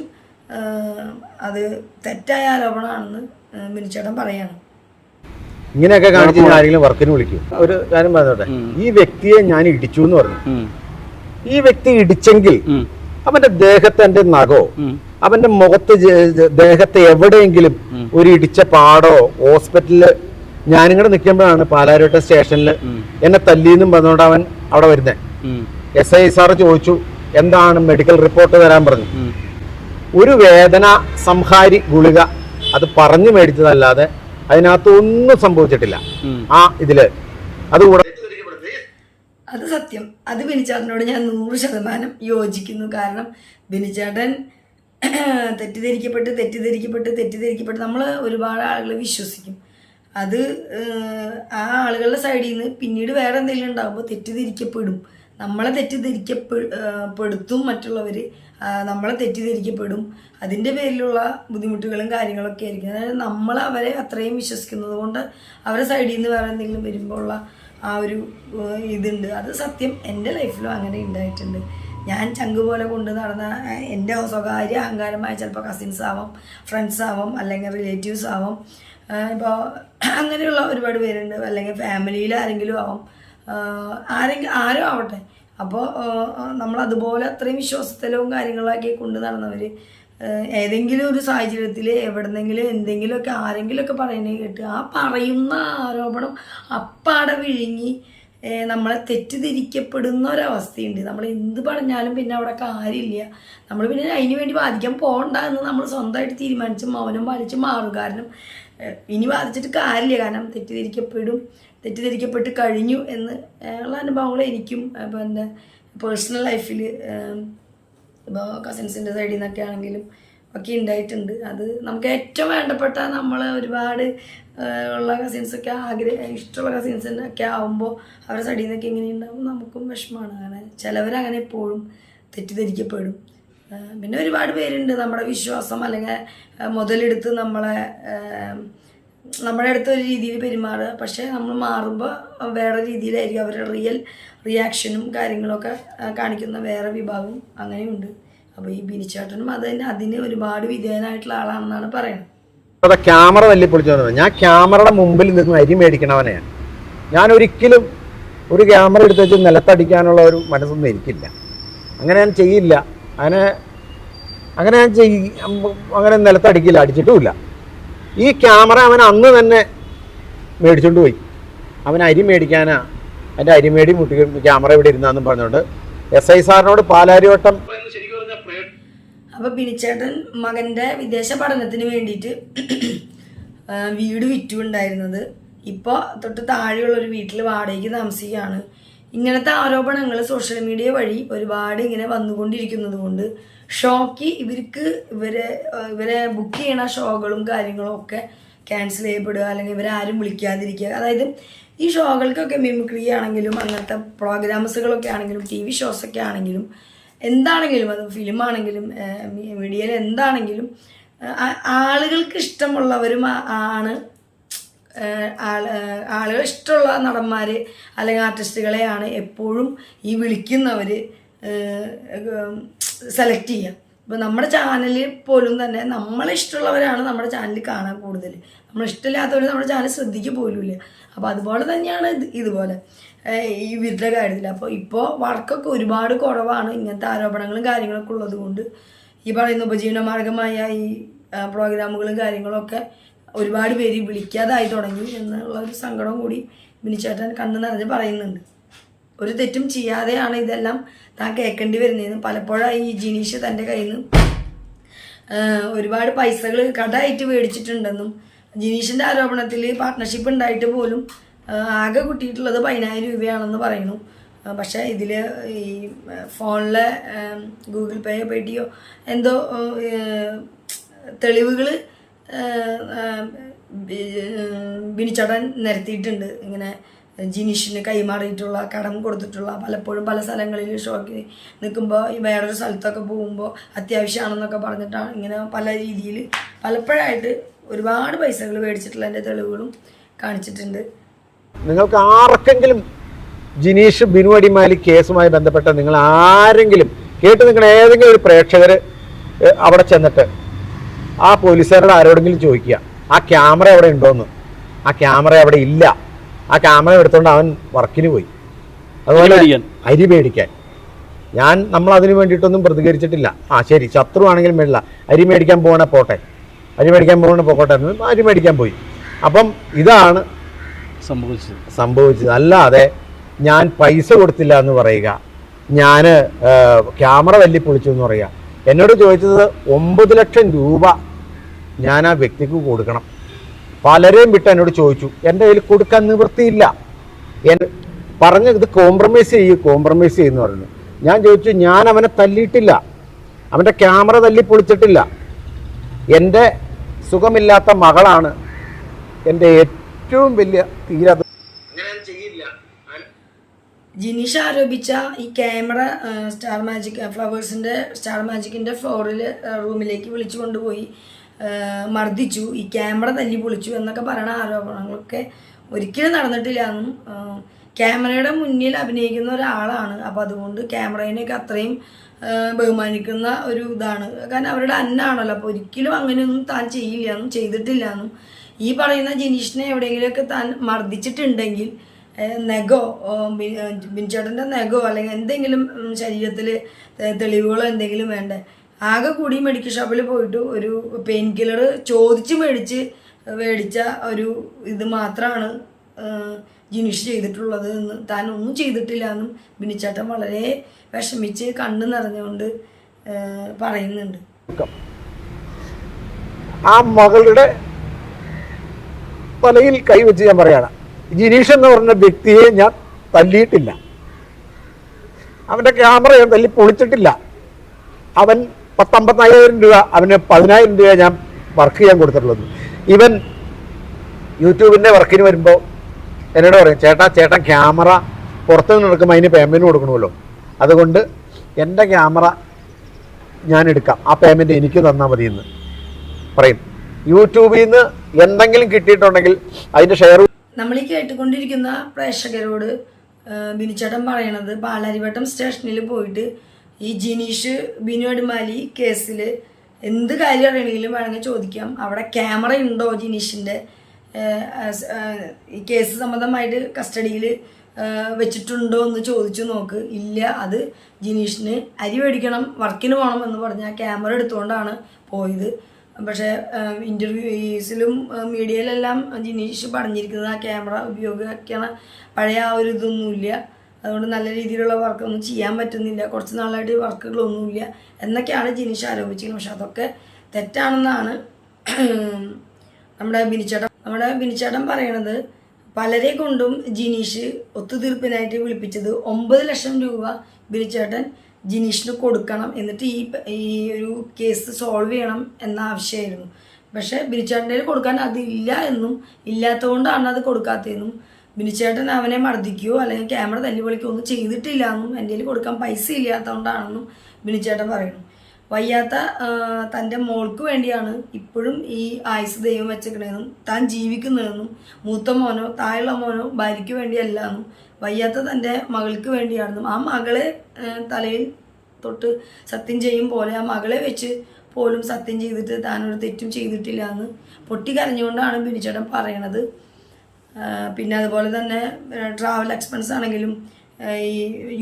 അത് തെറ്റായ ആരോപണമാണെന്ന് ബിനിച്ചേട്ടൻ പറയാണ്. ഇങ്ങനെയൊക്കെ കാണിച്ച് ആരെങ്കിലും വർക്കിന് വിളിക്കും. ഒരു കാര്യം പറഞ്ഞോട്ടെ, ഈ വ്യക്തിയെ ഞാൻ ഇടിച്ചു എന്ന് പറഞ്ഞു. ഈ വ്യക്തി ഇടിച്ചെങ്കിൽ അവന്റെ ദേഹത്തെ നഖോ അവന്റെ മുഖത്ത് ദേഹത്തെ എവിടെയെങ്കിലും ഒരു ഇടിച്ച പാടോ ഹോസ്പിറ്റലില് ഞാനിങ്ങടെ നിൽക്കുമ്പോഴാണ് പാലാരോട്ട സ്റ്റേഷനിൽ എന്നെ തല്ലിയെന്നും പറഞ്ഞുകൊണ്ട് അവൻ അവിടെ വരുന്നത്. SI സാറ് ചോദിച്ചു എന്താണ് മെഡിക്കൽ റിപ്പോർട്ട് തരാൻ പറഞ്ഞു. ഒരു വേദന സംഹാരി ഗുളിക അത് പറഞ്ഞു മേടിച്ചതല്ലാതെ അതിനകത്ത് ഒന്നും സംഭവിച്ചിട്ടില്ല. ആ ഇതില് അതുകൂടെ അത് സത്യം. അത് ബിനിച്ചേട്ടനോട് ഞാൻ 100% യോജിക്കുന്നു. കാരണം ബിനിച്ചേട്ടൻ തെറ്റിദ്ധരിക്കപ്പെട്ട് നമ്മൾ ഒരുപാട് ആളുകൾ വിശ്വസിക്കും. അത് ആ ആളുകളുടെ സൈഡിൽ നിന്ന് പിന്നീട് വേറെ എന്തെങ്കിലും ഉണ്ടാകുമ്പോൾ തെറ്റിദ്ധരിക്കപ്പെടും. നമ്മളെ തെറ്റിദ്ധരിക്കപ്പെടുത്തും മറ്റുള്ളവർ, നമ്മളെ തെറ്റിദ്ധരിക്കപ്പെടും. അതിൻ്റെ പേരിലുള്ള ബുദ്ധിമുട്ടുകളും കാര്യങ്ങളൊക്കെ ആയിരിക്കും. അതായത് നമ്മൾ അവരെ അത്രയും വിശ്വസിക്കുന്നത് കൊണ്ട് അവരുടെ സൈഡിൽ നിന്ന് വേറെ എന്തെങ്കിലും വരുമ്പോൾ ഉള്ള ആ ഒരു ഇതുണ്ട്. അത് സത്യം. എൻ്റെ ലൈഫിലും അങ്ങനെ ഉണ്ടായിട്ടുണ്ട്. ഞാൻ ചങ്ക് പോലെ കൊണ്ട് നടന്ന എൻ്റെ സ്വകാര്യ അഹങ്കാരമായ ചിലപ്പോൾ കസിൻസ് ആവാം, ഫ്രണ്ട്സ് ആവാം, അല്ലെങ്കിൽ റിലേറ്റീവ്സ് ആവാം, ഇപ്പോൾ അങ്ങനെയുള്ള ഒരുപാട് പേരുണ്ട്, അല്ലെങ്കിൽ ഫാമിലിയിൽ ആരെങ്കിലും ആവാം, ആരോ ആവട്ടെ. അപ്പോൾ നമ്മളതുപോലെ അത്രയും വിശ്വാസത്തിലും കാര്യങ്ങളൊക്കെ കൊണ്ട് നടന്നവർ ഏതെങ്കിലും ഒരു സാഹചര്യത്തിൽ എവിടെന്നെങ്കിലും എന്തെങ്കിലുമൊക്കെ ആരെങ്കിലുമൊക്കെ പറയുന്നത് കേട്ട് ആ പറയുന്ന ആരോപണം അപ്പാടെ വിഴുങ്ങി നമ്മളെ തെറ്റിദ്ധരിക്കപ്പെടുന്ന ഒരവസ്ഥയുണ്ട്. നമ്മൾ എന്ത് പറഞ്ഞാലും പിന്നെ അവിടെ കാര്യമില്ല. നമ്മൾ പിന്നെ അതിന് വേണ്ടി വാദിക്കാൻ പോകണ്ട എന്ന് നമ്മൾ സ്വന്തമായിട്ട് തീരുമാനിച്ച് മൗനം പാലിച്ച് മാറും. കാരണം ഇനി വാദിച്ചിട്ട് കാര്യമില്ല. കാരണം തെറ്റിദ്ധരിക്കപ്പെട്ട് കഴിഞ്ഞു എന്ന് ഉള്ള അനുഭവങ്ങൾ എനിക്കും ഇപ്പോൾ എൻ്റെ പേഴ്സണൽ ലൈഫിൽ ഇപ്പോൾ കസിൻസിൻ്റെ സൈഡിൽ നിന്നൊക്കെ ആണെങ്കിലും ഒക്കെ ഉണ്ടായിട്ടുണ്ട്. അത് നമുക്ക് ഏറ്റവും വേണ്ടപ്പെട്ട നമ്മൾ ഒരുപാട് ഉള്ള കസിൻസൊക്കെ ഇഷ്ടമുള്ള കസിൻസിനൊക്കെ ആകുമ്പോൾ അവരുടെ സൈഡിൽ നിന്നൊക്കെ എങ്ങനെ ഉണ്ടാകും നമുക്കും വിഷമമാണ്. അങ്ങനെ ചിലവരങ്ങനെ എപ്പോഴും തെറ്റിദ്ധരിക്കപ്പെടും. പിന്നെ ഒരുപാട് പേരുണ്ട് നമ്മുടെ വിശ്വാസം അല്ലെങ്കിൽ മുതലെടുത്ത് നമ്മുടെ അടുത്ത് ഒരു രീതിയിൽ പെരുമാറുക, പക്ഷേ നമ്മൾ മാറുമ്പോൾ വേറെ രീതിയിലായിരിക്കും അവരുടെ റിയൽ റിയാക്ഷനും കാര്യങ്ങളൊക്കെ കാണിക്കുന്ന വേറെ വിഭാഗം അങ്ങനെയുണ്ട്. അപ്പോൾ ഈ ബിനിച്ചേട്ടനും അതിന് ഒരുപാട് വിധേയനായിട്ടുള്ള ആളാണെന്നാണ് പറയുന്നത്. അതെ, ക്യാമറ തല്ലിപ്പൊളിച്ചു വന്നത്. ഞാൻ ക്യാമറയുടെ മുമ്പിൽ നിന്ന് അരി മേടിക്കണവനെയാണ്. ഞാൻ ഒരിക്കലും ഒരു ക്യാമറ എടുത്ത് വെച്ച് നിലത്തടിക്കാനുള്ള ഒരു മനസ്സൊന്നും എനിക്കില്ല. അങ്ങനെ ഞാൻ ചെയ്യില്ല. അങ്ങനെ ഞാൻ അങ്ങനെ നിലത്തടിക്കില്ല, അടിച്ചിട്ടുമില്ല. ഈ ക്യാമറ അവൻ അന്ന് തന്നെ മേടിച്ചുകൊണ്ട് പോയി. അവൻ അരി മേടിക്കാനാ, അതിൻ്റെ അരിമേടി മുട്ടി ക്യാമറ ഇവിടെ ഇരുന്നാന്നും പറഞ്ഞുകൊണ്ട് SI സാറിനോട് പാലാരിവട്ടം. അപ്പോൾ ബിനിച്ചേട്ടൻ മകൻ്റെ വിദേശ പഠനത്തിന് വേണ്ടിയിട്ട് വീട് വിറ്റുണ്ടായിരുന്നത്. ഇപ്പോൾ തൊട്ട് താഴെയുള്ളൊരു വീട്ടിൽ വാടകയ്ക്ക് താമസിക്കുകയാണ്. ഇങ്ങനത്തെ ആരോപണങ്ങൾ സോഷ്യൽ മീഡിയ വഴി ഒരുപാട് ഇങ്ങനെ വന്നുകൊണ്ടിരിക്കുന്നത് കൊണ്ട് ഷോക്ക് ഇവരെ ബുക്ക് ചെയ്യണ ഷോകളും കാര്യങ്ങളും ഒക്കെ ക്യാൻസൽ ചെയ്യപ്പെടുക, അല്ലെങ്കിൽ ഇവരാരും വിളിക്കാതിരിക്കുക. അതായത് ഈ ഷോകൾക്കൊക്കെ മിമിക്രി ആണെങ്കിലും അങ്ങനത്തെ പ്രോഗ്രാംസുകളൊക്കെ ആണെങ്കിലും TV ഷോസൊക്കെ ആണെങ്കിലും എന്താണെങ്കിലും, അത് ഫിലിമാണെങ്കിലും മീഡിയയിൽ എന്താണെങ്കിലും ആളുകൾക്ക് ഇഷ്ടമുള്ളവരും ആണ് ആളുകൾ ഇഷ്ടമുള്ള നടന്മാർ അല്ലെങ്കിൽ ആർട്ടിസ്റ്റുകളെയാണ് എപ്പോഴും ഈ വിളിക്കുന്നവർ സെലക്ട് ചെയ്യുക. ഇപ്പോൾ നമ്മുടെ ചാനലിൽ പോലും തന്നെ നമ്മളിഷ്ടമുള്ളവരാണ് നമ്മുടെ ചാനലിൽ കാണാൻ കൂടുതൽ. നമ്മളിഷ്ടമില്ലാത്തവർ നമ്മുടെ ചാനൽ ശ്രദ്ധിക്കുക പോലുമില്ല. അപ്പോൾ അതുപോലെ തന്നെയാണ് ഇതുപോലെ ഈ വിരുദ്ധ കാര്യത്തിൽ. അപ്പോൾ ഇപ്പോൾ വർക്കൊക്കെ ഒരുപാട് കുറവാണ്. ഇങ്ങനത്തെ ആരോപണങ്ങളും കാര്യങ്ങളൊക്കെ ഉള്ളത് കൊണ്ട് ഈ പറയുന്ന ഉപജീവന മാർഗമായ ഈ പ്രോഗ്രാമുകളും കാര്യങ്ങളൊക്കെ ഒരുപാട് പേര് വിളിക്കാതായി തുടങ്ങി എന്നുള്ള ഒരു സങ്കടം കൂടി ബിനിച്ചേട്ടൻ കണ്ണ് നിറഞ്ഞ് പറയുന്നുണ്ട്. ഒരു തെറ്റും ചെയ്യാതെയാണ് ഇതെല്ലാം താൻ കേൾക്കേണ്ടി വരുന്നതെന്ന് പലപ്പോഴായി ഈ ജിനീഷ് തൻ്റെ കയ്യിൽ നിന്ന് ഒരുപാട് പൈസകൾ കടമായിട്ട് മേടിച്ചിട്ടുണ്ടെന്നും ജിനീഷിൻ്റെ ആരോപണത്തിൽ പാർട്ട്ണർഷിപ്പ് ഉണ്ടായിട്ട് പോലും ആകെ കിട്ടിയിട്ടുള്ളത് 10,000 രൂപയാണെന്ന് പറയുന്നു. പക്ഷേ ഇതിൽ ഈ ഫോണിലെ ഗൂഗിൾ പേയോ പേടിയോ എന്തോ തെളിവുകൾ ബിനിച്ചേട്ടൻ നിരത്തിയിട്ടുണ്ട്. ഇങ്ങനെ ജിനീഷിന് കൈമാറിയിട്ടുള്ള കടം കൊടുത്തിട്ടുള്ള പലപ്പോഴും പല സ്ഥലങ്ങളിൽ ഷോക്ക് നിൽക്കുമ്പോൾ ഈ വേറൊരു സ്ഥലത്തൊക്കെ പോകുമ്പോൾ അത്യാവശ്യമാണെന്നൊക്കെ പറഞ്ഞിട്ടാണ് ഇങ്ങനെ പല രീതിയിൽ പലപ്പോഴായിട്ട് ഒരുപാട് പൈസകൾ മേടിച്ചിട്ടുള്ള എൻ്റെ തെളിവുകളും കാണിച്ചിട്ടുണ്ട്. നിങ്ങൾക്ക് ആർക്കെങ്കിലും ജിനീഷ് ബിനു അടിമാലി കേസുമായി ബന്ധപ്പെട്ട നിങ്ങൾ ആരെങ്കിലും കേട്ട് നിൽക്കുന്ന ഏതെങ്കിലും ഒരു പ്രേക്ഷകർ അവിടെ ചെന്നിട്ട് ആ പോലീസുകാരോട് ആരോടെങ്കിലും ചോദിക്കുക ആ ക്യാമറ അവിടെ ഉണ്ടോയെന്ന്. ആ ക്യാമറ അവിടെ ഇല്ല. ആ ക്യാമറ എടുത്തുകൊണ്ട് അവൻ വർക്കിന് പോയി. അതുപോലെ അരി മേടിക്കാൻ നമ്മൾ അതിന് വേണ്ടിയിട്ടൊന്നും പ്രതികരിച്ചിട്ടില്ല. ശരി, ശത്രു ആണെങ്കിലും വേണ്ടില്ല, അരി മേടിക്കാൻ പോകണേ പോട്ടെ, അരി മേടിക്കാൻ പോകട്ടെ എന്ന് അരി മേടിക്കാൻ പോയി. അപ്പം ഇതാണ് സംഭവിച്ചത്. അല്ലാതെ ഞാൻ പൈസ കൊടുത്തില്ല എന്ന് പറയുക, ഞാൻ ക്യാമറ പൊളിച്ചു എന്ന് പറയുക. എന്നോട് ചോദിച്ചത് 9 ലക്ഷം രൂപ ഞാൻ ആ വ്യക്തിക്ക് കൊടുക്കണം. പലരെയും വിട്ട് എന്നോട് ചോദിച്ചു. എൻ്റെ കയ്യിൽ കൊടുക്കാൻ നിവൃത്തിയില്ല. പറഞ്ഞ ഇത് കോംപ്രമൈസ് ചെയ്യുമെന്ന് പറഞ്ഞു. ഞാൻ ചോദിച്ചു, ഞാൻ അവനെ തല്ലിയിട്ടില്ല, അവൻ്റെ ക്യാമറ പൊളിച്ചിട്ടില്ല. എൻ്റെ സുഖമില്ലാത്ത മകളാണ് എൻ്റെ ഏറ്റവും വലിയ തീരാത്ത. ജിനീഷ് ആരോപിച്ച ഈ ക്യാമറ സ്റ്റാർ മാജിക് ഫ്ലവേഴ്സിൻ്റെ സ്റ്റാർ മാജിക്കിൻ്റെ ഫ്ലോറിൽ റൂമിലേക്ക് വിളിച്ചു കൊണ്ടുപോയി മർദ്ദിച്ചു, ഈ ക്യാമറ പൊളിച്ചു എന്നൊക്കെ പറയുന്ന ആരോപണങ്ങളൊക്കെ ഒരിക്കലും നടന്നിട്ടില്ല എന്നും ക്യാമറയുടെ മുന്നിൽ അഭിനയിക്കുന്ന ഒരാളാണ്. അപ്പോൾ അതുകൊണ്ട് ക്യാമറേനെയൊക്കെ അത്രയും ബഹുമാനിക്കുന്ന ഒരു ഇതാണ്. കാരണം അവരുടെ അന്നാണല്ലോ. അപ്പോൾ ഒരിക്കലും അങ്ങനെയൊന്നും താൻ ചെയ്യില്ല എന്നും ചെയ്തിട്ടില്ല എന്നും ഈ പറയുന്ന ജിനീഷിനെ എവിടെയെങ്കിലുമൊക്കെ താൻ മർദ്ദിച്ചിട്ടുണ്ടെങ്കിൽ നെഗോ ബിൻചേട്ടൻ്റെ നെഗോ അല്ലെങ്കിൽ എന്തെങ്കിലും ശരീരത്തിൽ തെളിവുകളോ എന്തെങ്കിലും വേണ്ടേ. ആകെ കൂടി മെഡിക്കൽ ഷോപ്പിൽ പോയിട്ട് ഒരു പെയിൻ കില്ലർ ചോദിച്ച് മേടിച്ച ഒരു ഇത് മാത്രമാണ് ജിനീഷ് ചെയ്തിട്ടുള്ളത് എന്ന്, താൻ ഒന്നും ചെയ്തിട്ടില്ല എന്നും ബിനിച്ചേട്ടൻ വളരെ വിഷമിച്ച് കണ്ണ് നിറഞ്ഞുകൊണ്ട് പറയുന്നുണ്ട്. ആ മകളുടെ തലയിൽ കൈവച്ച് ഞാൻ പറയാണ്, ജിനീഷ് എന്ന് പറഞ്ഞ വ്യക്തിയെ ഞാൻ തല്ലിയിട്ടില്ല, അവൻ്റെ ക്യാമറ ഞാൻ പൊളിച്ചിട്ടില്ല. അവൻ 50,000 രൂപ, അവന് 10,000 രൂപ ഞാൻ വർക്ക് ചെയ്യാൻ കൊടുത്തിട്ടുള്ളത്. ഇവൻ യൂട്യൂബിൻ്റെ വർക്കിന് വരുമ്പോൾ എന്നോട് പറയും, ചേട്ടൻ ക്യാമറ പുറത്തു നിന്ന് എടുക്കുമ്പോൾ അതിന് പേയ്മെൻറ്റ് കൊടുക്കണമല്ലോ, അതുകൊണ്ട് എൻ്റെ ക്യാമറ ഞാൻ എടുക്കാം, ആ പേയ്മെൻറ്റ് എനിക്ക് തന്നാൽ മതി എന്ന് പറയും. യൂട്യൂബിൽ നിന്ന് എന്തെങ്കിലും കിട്ടിയിട്ടുണ്ടെങ്കിൽ അതിൻ്റെ ഷെയർ. നമ്മൾ ഈ കേട്ടുകൊണ്ടിരിക്കുന്ന പ്രേക്ഷകരോട് ബിനിച്ചേട്ടൻ പറയണത്, പാലാരിവട്ടം സ്റ്റേഷനിൽ പോയിട്ട് ഈ ജിനീഷ് ബിനു അടിമാലി കേസിൽ എന്ത് കാര്യം അറിയണമെങ്കിലും വേണമെങ്കിൽ ചോദിക്കാം. അവിടെ ക്യാമറ ഉണ്ടോ ജിനീഷിൻ്റെ, ഈ കേസ് സംബന്ധമായിട്ട് കസ്റ്റഡിയിൽ വെച്ചിട്ടുണ്ടോ എന്ന് ചോദിച്ചു നോക്ക്. ഇല്ല, അത് ജിനീഷിന് അരി മേടിക്കണം, വർക്കിന് പോകണം എന്ന് പറഞ്ഞാൽ ക്യാമറ എടുത്തുകൊണ്ടാണ് പോയത്. പക്ഷേ ഇൻ്റർവ്യൂസിലും മീഡിയയിലെല്ലാം ജിനീഷ് പറഞ്ഞിരിക്കുന്നത് ആ ക്യാമറ ഉപയോഗിക്കണ പഴയ ആ ഒരു ഇതൊന്നുമില്ല, അതുകൊണ്ട് നല്ല രീതിയിലുള്ള വർക്കൊന്നും ചെയ്യാൻ പറ്റുന്നില്ല, കുറച്ച് നാളായിട്ട് വർക്കുകളൊന്നുമില്ല എന്നൊക്കെയാണ് ജിനീഷ് ആരോപിച്ചിരിക്കുന്നത്. പക്ഷെ അതൊക്കെ തെറ്റാണെന്നാണ് നമ്മുടെ ബിനിച്ചേട്ടൻ പറയണത്. പലരെ കൊണ്ടും ജിനീഷ് ഒത്തുതീർപ്പിനായിട്ട് വിളിപ്പിച്ചത് 9 ലക്ഷം രൂപ ബിനിച്ചേട്ടൻ ജിനീഷിന് കൊടുക്കണം, എന്നിട്ട് ഈ ഒരു കേസ് സോൾവ് ചെയ്യണം എന്ന ആവശ്യമായിരുന്നു. പക്ഷേ ബിനിച്ചേട്ടൻ്റെ കൊടുക്കാൻ അതില്ല എന്നും ഇല്ലാത്തതുകൊണ്ടാണ് അത് കൊടുക്കാത്തതെന്നും ബിനിച്ചേട്ടൻ അവനെ മർദ്ദിക്കുകയോ അല്ലെങ്കിൽ ക്യാമറ തല്ലി പൊളിക്കുകയോ ഒന്നും ചെയ്തിട്ടില്ല എന്നും എൻ്റെ കയ്യിൽ കൊടുക്കാൻ പൈസ ഇല്ലാത്തതുകൊണ്ടാണെന്നും ബിനിച്ചേട്ടൻ പറയുന്നു. വയ്യാത്ത തൻ്റെ മോൾക്ക് വേണ്ടിയാണ് ഇപ്പോഴും ഈ ആയുസ് ദൈവം വെച്ചേക്കണതെന്നും താൻ ജീവിക്കുന്നതെന്നും മൂത്ത മോനോ താഴെയുള്ള മോനോ ഭാര്യയ്ക്ക് വേണ്ടിയല്ല എന്നും വയ്യാത്ത തൻ്റെ മകൾക്ക് വേണ്ടിയാണെന്നും ആ മകളെ തലയിൽ തൊട്ട് സത്യം ചെയ്യും പോലെ ആ മകളെ വെച്ച് പോലും സത്യം ചെയ്തിട്ട് താനൊരു തെറ്റും ചെയ്തിട്ടില്ല എന്ന് പൊട്ടിക്കരഞ്ഞുകൊണ്ടാണ് ബിനിച്ചേട്ടൻ പറയണത്. പിന്നെ അതുപോലെ തന്നെ ട്രാവൽ എക്സ്പെൻസ് ആണെങ്കിലും ഈ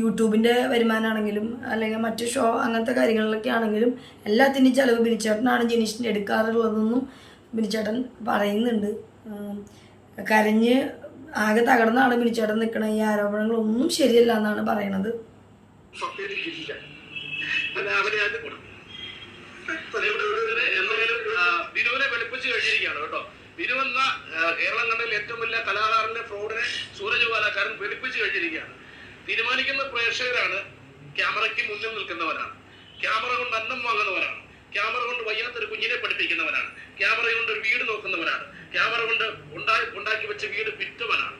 യൂട്യൂബിൻ്റെ വരുമാനമാണെങ്കിലും അല്ലെങ്കിൽ മറ്റു ഷോ അങ്ങനത്തെ കാര്യങ്ങളിലൊക്കെ ആണെങ്കിലും എല്ലാത്തിൻ്റെയും ചിലവ് ബിനിച്ചേട്ടനാണ് ജിനീഷിൻ്റെ എടുക്കാറുള്ളതെന്നും ബിനിച്ചേട്ടൻ പറയുന്നുണ്ട്. കരഞ്ഞ് ആകെ തകർന്നാണ് ബിനിച്ചേട്ടൻ നിൽക്കണ. ഈ ആരോപണങ്ങളൊന്നും ശരിയല്ല എന്നാണ് പറയണത്. ബിനുവിനെ വെളുപ്പിച്ച് കഴിഞ്ഞിരിക്കുകയാണ് കേട്ടോ. ബിനു എന്ന കേരളം കണ്ടതിൽ ഏറ്റവും വലിയ കലാകാരന്റെ ഫ്രോഡിനെ സൂരജ് പാലക്കാരൻ വെളുപ്പിച്ച് കഴിഞ്ഞിരിക്കുകയാണ്. തീരുമാനിക്കുന്ന പ്രേക്ഷകരാണ്. ക്യാമറയ്ക്ക് മുന്നിൽ നിൽക്കുന്നവരാണ്, ക്യാമറ കൊണ്ട് അന്നം വാങ്ങുന്നവരാണ്, ക്യാമറ കൊണ്ട് വയ്യാത്തൊരു കുഞ്ഞിനെ പഠിപ്പിക്കുന്നവനാണ്, ക്യാമറ കൊണ്ട് ഒരു വീട് നോക്കുന്നവനാണ്, ക്യാമറ കൊണ്ട് ഉണ്ടാക്കി വെച്ച വീട് വിറ്റവനാണ്.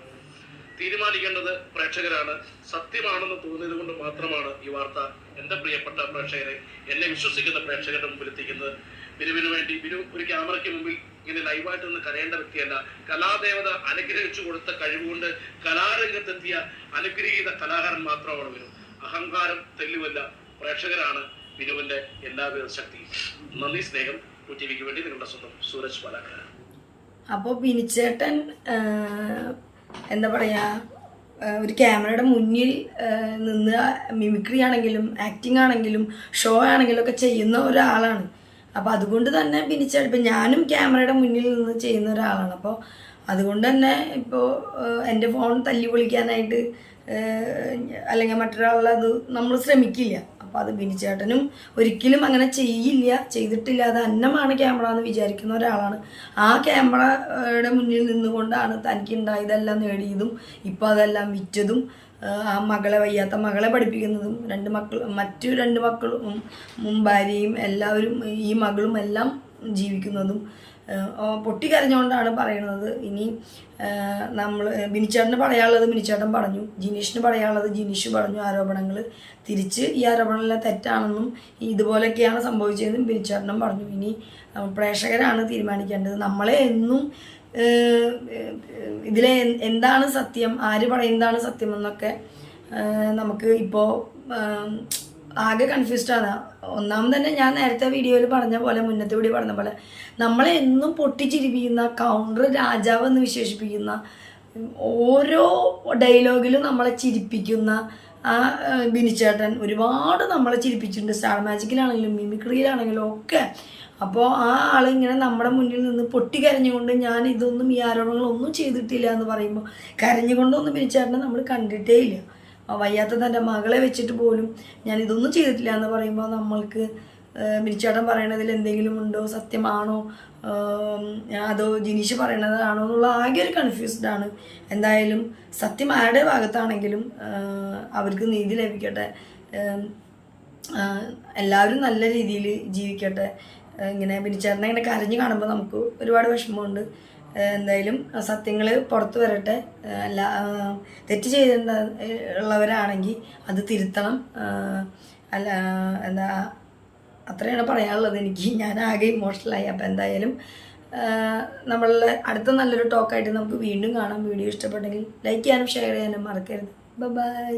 തീരുമാനിക്കേണ്ടത് പ്രേക്ഷകരാണ്. സത്യമാണെന്ന് തോന്നിയത് കൊണ്ട് മാത്രമാണ് ഈ വാർത്ത എന്റെ പ്രിയപ്പെട്ട പ്രേക്ഷകരെ, എന്നെ വിശ്വസിക്കുന്ന പ്രേക്ഷകരുടെ മുമ്പിൽ എത്തിക്കുന്നത്. ബിനുവിന് വേണ്ടി ബിനു ഒരു ക്യാമറയ്ക്ക് മുമ്പിൽ ഇങ്ങനെ ലൈവായിട്ടൊന്ന് കരയേണ്ട വ്യക്തിയല്ല. കലാദേവത അനുഗ്രഹിച്ചു കൊടുത്ത കഴിവുകൊണ്ട് കലാരംഗത്തെത്തിയ അനുഗ്രഹീത കലാകാരൻ മാത്രമാണ് ബിനു. അഹങ്കാരം തെല്ലുമല്ല. പ്രേക്ഷകരാണ് ബിനുവിന്റെ എല്ലാവിധ ശക്തിയും. നന്ദി, സ്നേഹം. ടിവിക്ക് വേണ്ടി നിങ്ങളുടെ സ്വന്തം സൂരജ് പാലക്കാരൻ. അപ്പോൾ ബിനിച്ചേട്ടൻ എന്താ പറയുക, ഒരു ക്യാമറയുടെ മുന്നിൽ നിന്ന് മിമിക്രി ആണെങ്കിലും ആക്ടിങ് ആണെങ്കിലും ഷോ ആണെങ്കിലും ഒക്കെ ചെയ്യുന്ന ഒരാളാണ്. അപ്പോൾ അതുകൊണ്ട് തന്നെ ബിനിച്ചേട്ടൻ, ഇപ്പം ഞാനും ക്യാമറയുടെ മുന്നിൽ നിന്ന് ചെയ്യുന്ന ഒരാളാണ്. അപ്പോൾ അതുകൊണ്ട് തന്നെ ഇപ്പോൾ എൻ്റെ ഫോൺ തല്ലി പൊളിക്കാനായിട്ട് അല്ലെങ്കിൽ മറ്റൊരാളുടെ അത് നമ്മൾ ശ്രമിക്കില്ല. അപ്പോൾ അത് ബിനിച്ചേട്ടനും ഒരിക്കലും അങ്ങനെ ചെയ്തിട്ടില്ല. അത് അന്നമാണ് ക്യാമറ എന്ന് വിചാരിക്കുന്ന ഒരാളാണ്. ആ ക്യാമറയുടെ മുന്നിൽ നിന്നുകൊണ്ടാണ് തനിക്കുണ്ടായതെല്ലാം നേടിയതും ഇപ്പോൾ അതെല്ലാം വിറ്റതും ആ വയ്യാത്ത മകളെ പഠിപ്പിക്കുന്നതും മറ്റു രണ്ട് മക്കളും ഭാര്യയും എല്ലാവരും ഈ മകളും എല്ലാം ജീവിക്കുന്നതും പൊട്ടിക്കരഞ്ഞുകൊണ്ടാണ് പറയുന്നത്. ഇനി നമ്മൾ ബിനിച്ചേട്ടന് പറയാനുള്ളത് ബിനിച്ചേട്ടൻ പറഞ്ഞു, ജിനീഷിന് പറയാനുള്ളത് ജിനീഷ് പറഞ്ഞു. ആരോപണങ്ങൾ തിരിച്ച് ഈ ആരോപണങ്ങളെല്ലാം തെറ്റാണെന്നും ഇതുപോലെയൊക്കെയാണ് സംഭവിച്ചതെന്നും ബിനിച്ചേട്ടനും പറഞ്ഞു. ഇനി പ്രേക്ഷകരാണ് തീരുമാനിക്കേണ്ടത്. നമ്മളെ എന്നും ഇതിലെ എന്താണ് സത്യം, ആര് പറയുന്നതാണ് സത്യം എന്നൊക്കെ നമുക്ക് ഇപ്പോൾ ആകെ കൺഫ്യൂസ്ഡാണ്. ഒന്നാമത് തന്നെ ഞാൻ നേരത്തെ വീഡിയോയിൽ പറഞ്ഞ പോലെ, മുന്നത്തെ വീഡിയോ പറഞ്ഞ പോലെ, നമ്മളെ എന്നും പൊട്ടിച്ചിരിപ്പിക്കുന്ന, കൗണ്ടർ രാജാവ് എന്ന് വിശേഷിപ്പിക്കുന്ന, ഓരോ ഡയലോഗിലും നമ്മളെ ചിരിപ്പിക്കുന്ന ആ ബിനിച്ചേട്ടൻ ഒരുപാട് നമ്മളെ ചിരിപ്പിച്ചിട്ടുണ്ട്. സ്റ്റാർ മാജിക്കിലാണെങ്കിലും മിമിക്രിയിലാണെങ്കിലും ഒക്കെ. അപ്പോൾ ആ ആളിങ്ങനെ നമ്മുടെ മുന്നിൽ നിന്ന് പൊട്ടിക്കരഞ്ഞുകൊണ്ട് ഞാൻ ഇതൊന്നും ഈ ആരോപണങ്ങളൊന്നും ചെയ്തിട്ടില്ല എന്ന് പറയുമ്പോൾ, കരഞ്ഞുകൊണ്ടൊന്നും ബിനിച്ചേട്ടനെ നമ്മൾ കണ്ടിട്ടേ ഇല്ല. വയ്യാത്ത തൻ്റെ മകളെ വെച്ചിട്ട് പോലും ഞാൻ ഇതൊന്നും ചെയ്തിട്ടില്ല എന്ന് പറയുമ്പോൾ നമ്മൾക്ക് ബിനിച്ചേട്ടൻ പറയണതിൽ എന്തെങ്കിലും ഉണ്ടോ, സത്യമാണോ, അതോ ജിനീഷ് പറയണതാണോ എന്നുള്ള ആകെ ഒരു കൺഫ്യൂസ്ഡാണ്. എന്തായാലും സത്യം ആരുടെ ഭാഗത്താണെങ്കിലും അവർക്ക് നീതി ലഭിക്കട്ടെ, എല്ലാവരും നല്ല രീതിയിൽ ജീവിക്കട്ടെ. ഇങ്ങനെ ബിനിച്ചേട്ടനെ ഇങ്ങനെ കരഞ്ഞ് കാണുമ്പോൾ നമുക്ക് ഒരുപാട് വിഷമമുണ്ട്. എന്തായാലും സത്യങ്ങൾ പുറത്തു വരട്ടെ. തെറ്റ് ചെയ്തിട്ടുള്ളവരാണെങ്കിൽ അത് തിരുത്തണം. അത്രയാണ് പറയാനുള്ളത് എനിക്ക്. ഞാൻ ആകെ ഇമോഷണലായി. അപ്പോൾ എന്തായാലും നമ്മളുടെ അടുത്ത നല്ലൊരു ടോക്കായിട്ട് നമുക്ക് വീണ്ടും കാണാം. വീഡിയോ ഇഷ്ടപ്പെട്ടെങ്കിൽ ലൈക്ക് ചെയ്യാനും ഷെയർ ചെയ്യാനും മറക്കരുത്. ബൈ.